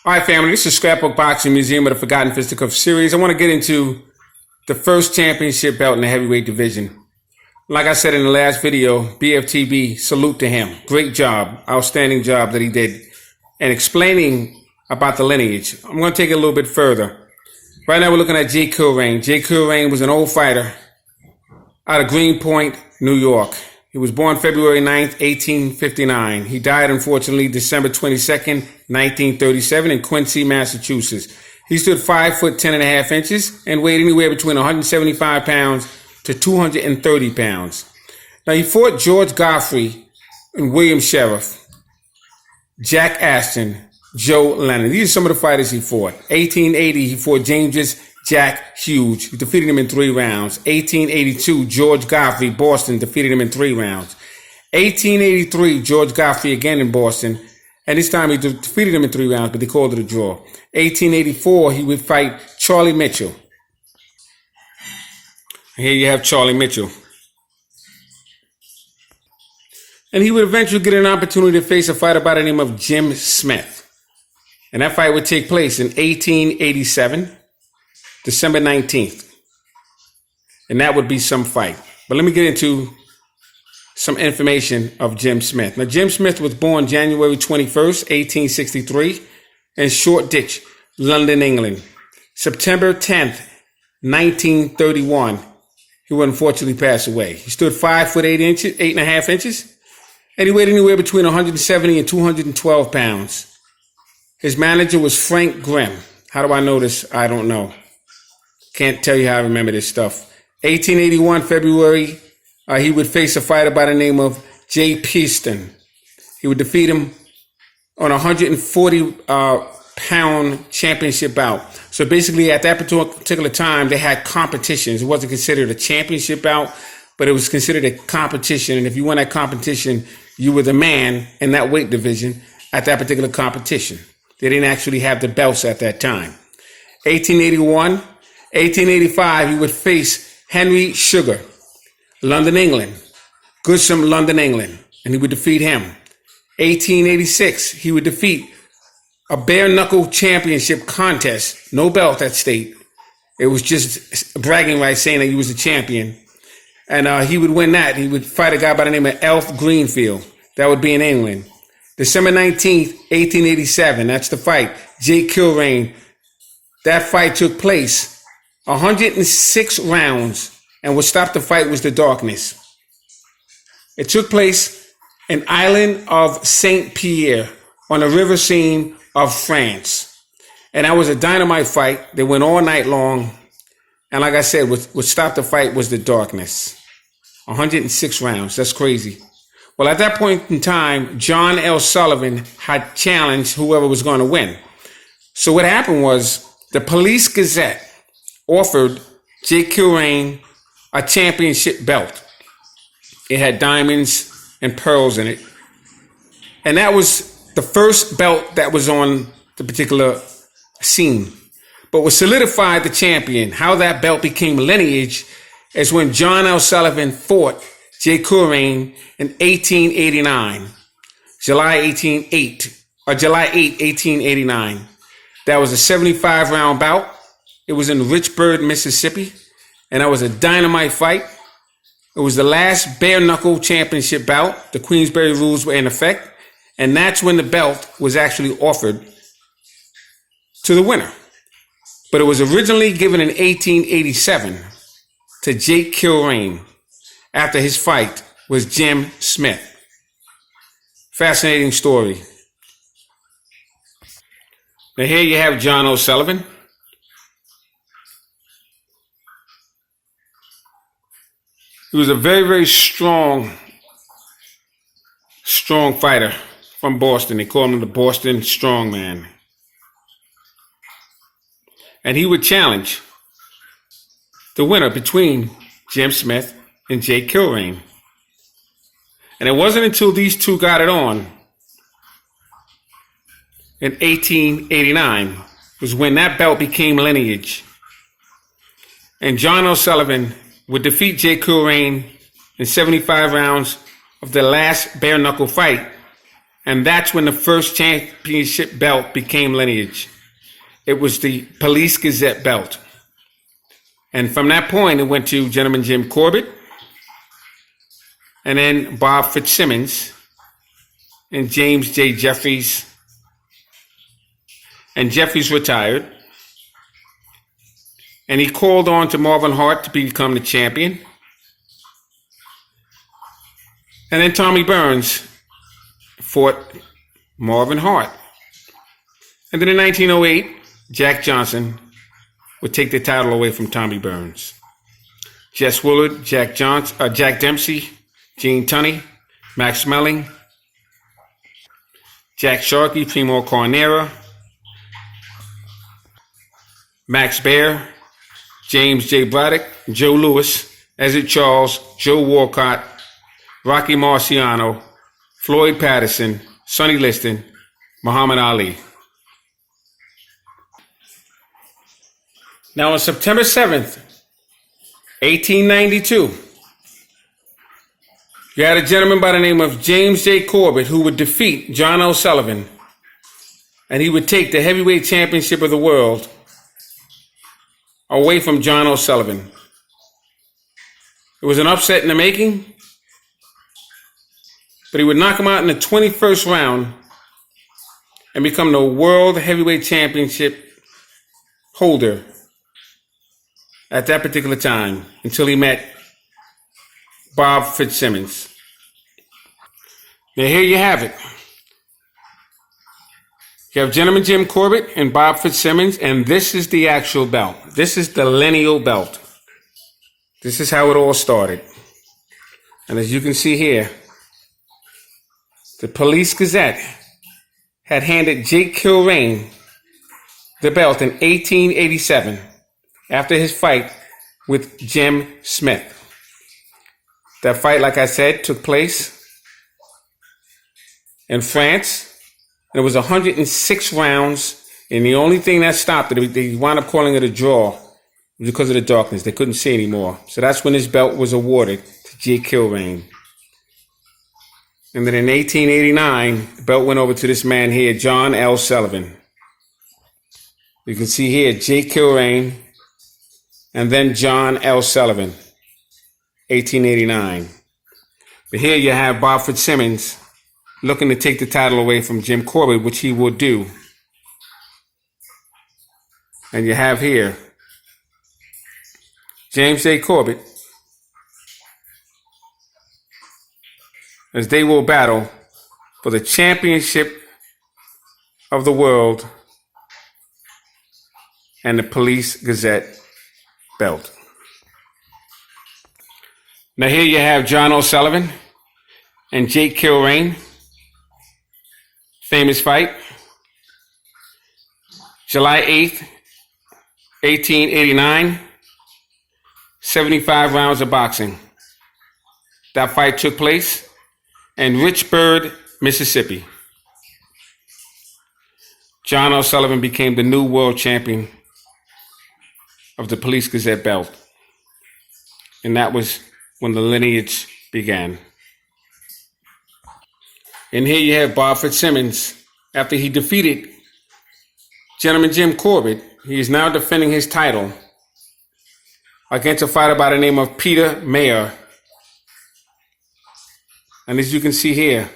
All right, family, this is Scrapbook Boxing Museum of the Forgotten Fisticuffs series. I want to get into the first championship belt in the heavyweight division. Like I said in the last video, BFTB, salute to him. Great job, outstanding job that he did. And explaining about the lineage, I'm going to take it a little bit further. Right now we're looking at Jake Kilrain. Jake Kilrain was an old fighter out of Greenpoint, New York. He was born February 9th, 1859. He died, unfortunately, December 22nd, 1937 in Quincy, Massachusetts. He stood 5 foot 10 and a half inches and weighed anywhere between 175 pounds to 230 pounds. Now, he fought George Godfrey and William Sheriff, Jack Ashton, Joe Leneal. These are some of the fighters he fought. 1880, he fought James Jack Hughes. He defeated him in 3 rounds. 1882, George Godfrey, Boston, defeated him in 3 rounds. 1883, George Godfrey again in Boston. And this time he defeated him in 3 rounds, but they called it a draw. 1884, he would fight Charlie Mitchell. Here you have Charlie Mitchell. And he would eventually get an opportunity to face a fighter by the name of Jim Smith. And that fight would take place in 1887. December 19th. And that would be some fight. But let me get into some information of Jim Smith. Now, Jim Smith was born January 21st, 1863 in Shoreditch, London, England. September 10th, 1931, he would unfortunately pass away. He stood 5 foot 8 inches, 8.5 inches, and he weighed anywhere between 170 and 212 pounds. His manager was Frank Grimm. How do I know this? I don't know. Can't tell you how I remember this stuff. 1881, February, he would face a fighter by the name of Jay Peaston. He would defeat him on a 140-pound championship bout. So basically, at that particular time, they had competitions. It wasn't considered a championship bout, but it was considered a competition. And if you won that competition, you were the man in that weight division at that particular competition. They didn't actually have the belts at that time. 1881. 1885, he would face Henry Sugar, London, England, Goosham, London, England, and he would defeat him. 1886, he would defeat a bare-knuckle championship contest, no belt at stake. It was just bragging rights saying that he was the champion. And he would win that. He would fight a guy by the name of Elf Greenfield. That would be in England. December 19th, 1887, that's the fight. Jake Kilrain. That fight took place 106 rounds, and what stopped the fight was the darkness. It took place in island of Saint Pierre on the river scene of France. And that was a dynamite fight. They went all night long. And like I said, what stopped the fight was the darkness. 106 rounds. That's crazy. Well, at that point in time, John L. Sullivan had challenged whoever was going to win. So what happened was the Police Gazette offered Jake Kilrain a championship belt. It had diamonds and pearls in it. And that was the first belt that was on the particular scene. But what solidified the champion, how that belt became lineage, is when John L. Sullivan fought Jake Kilrain in 1889, July 8, 1889. That was a 75-round bout. It was in Richburg, Mississippi, and that was a dynamite fight. It was the last bare-knuckle championship bout. The Queensberry rules were in effect, and that's when the belt was actually offered to the winner. But it was originally given in 1887 to Jake Kilrain after his fight with Jim Smith. Fascinating story. Now here you have John O'Sullivan. He was a very, very strong fighter from Boston. They called him the Boston Strongman. And he would challenge the winner between Jim Smith and Jake Kilrain. And it wasn't until these two got it on in 1889 was when that belt became lineage. And John O'Sullivan would defeat Jake Kilrain in 75 rounds of the last bare-knuckle fight And that's when the first championship belt became lineage. It was the Police Gazette belt. And from that point, it went to Gentleman Jim Corbett, and then Bob Fitzsimmons, and James J. Jeffries. And Jeffries retired. And he called on to Marvin Hart to become the champion. And then Tommy Burns fought Marvin Hart. And then in 1908, Jack Johnson would take the title away from Tommy Burns. Jess Willard, Jack Dempsey, Gene Tunney, Max Melling, Jack Sharkey, Primo Carnera, Max Baer, James J. Braddock, Joe Louis, Ezzard Charles, Joe Walcott, Rocky Marciano, Floyd Patterson, Sonny Liston, Muhammad Ali. Now on September 7th, 1892, you had a gentleman by the name of James J. Corbett who would defeat John O'Sullivan, and he would take the heavyweight championship of the world away from John O'Sullivan. It was an upset in the making, but he would knock him out in the 21st round and become the World Heavyweight Championship holder at that particular time until he met Bob Fitzsimmons. Now here you have it. You have Gentleman Jim Corbett and Bob Fitzsimmons, and this is the actual belt. This is the Leneal belt. This is how it all started. And as you can see here, the Police Gazette had handed Jake Kilrain the belt in 1887 after his fight with Jim Smith. That fight, like I said, took place in France. And it was 106 rounds, and the only thing that stopped it, they wound up calling it a draw because of the darkness. They couldn't see anymore. So that's when this belt was awarded to Jake Kilrain. And then in 1889, the belt went over to this man here, John L. Sullivan. You can see here, Jake Kilrain, and then John L. Sullivan, 1889. But here you have Bob Fitzsimmons looking to take the title away from Jim Corbett, which he will do. And you have here James J. Corbett, as they will battle for the championship of the world and the Police Gazette belt. Now here you have John O'Sullivan and Jake Kilrain. Famous fight. July 8th, 1889. 75 rounds of boxing. That fight took place in Richburg, Mississippi. John O'Sullivan became the new world champion of the Police Gazette belt. And that was when the lineage began. And here you have Bob Fitzsimmons. After he defeated Gentleman Jim Corbett, he is now defending his title against a fighter by the name of Peter Mayer. And as you can see here,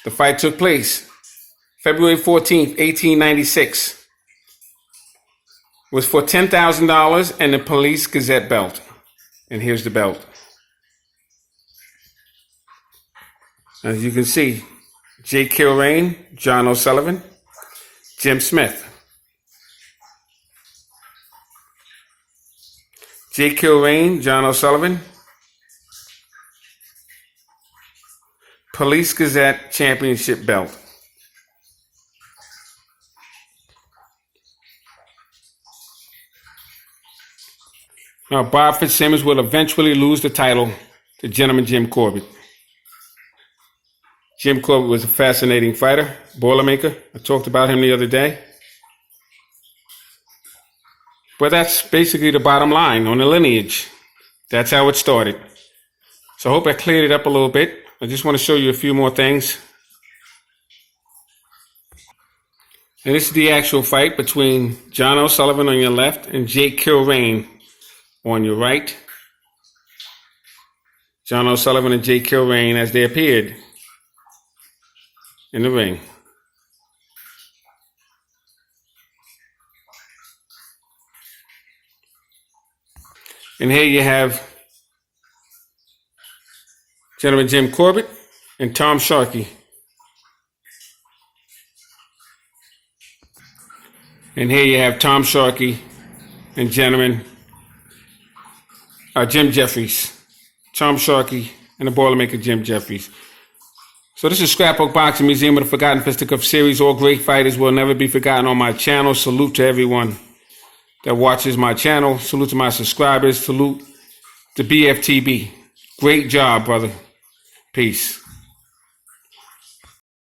the fight took place February 14th, 1896. It was for $10,000 and the Police Gazette belt. And here's the belt. As you can see, Jake Kilrain, John O'Sullivan, Jim Smith. Jake Kilrain, John O'Sullivan, Police Gazette Championship belt. Now, Bob Fitzsimmons will eventually lose the title to Gentleman Jim Corbett. Jim Corbett was a fascinating fighter, Boilermaker. I talked about him the other day. But that's basically the bottom line on the lineage. That's how it started. So I hope I cleared it up a little bit. I just want to show you a few more things. And this is the actual fight between John O'Sullivan on your left and Jake Kilrain on your right. John O'Sullivan and Jake Kilrain as they appeared in the ring. And here you have gentleman Jim Corbett and Tom Sharkey. And here you have Tom Sharkey and gentleman Jim Jeffries. Tom Sharkey and the Boilermaker Jim Jeffries. So this is Scrapbook Boxing Museum of the Forgotten Fisticuffs series. All great fighters will never be forgotten on my channel. Salute to everyone that watches my channel. Salute to my subscribers. Salute to BFTB. Great job, brother. Peace.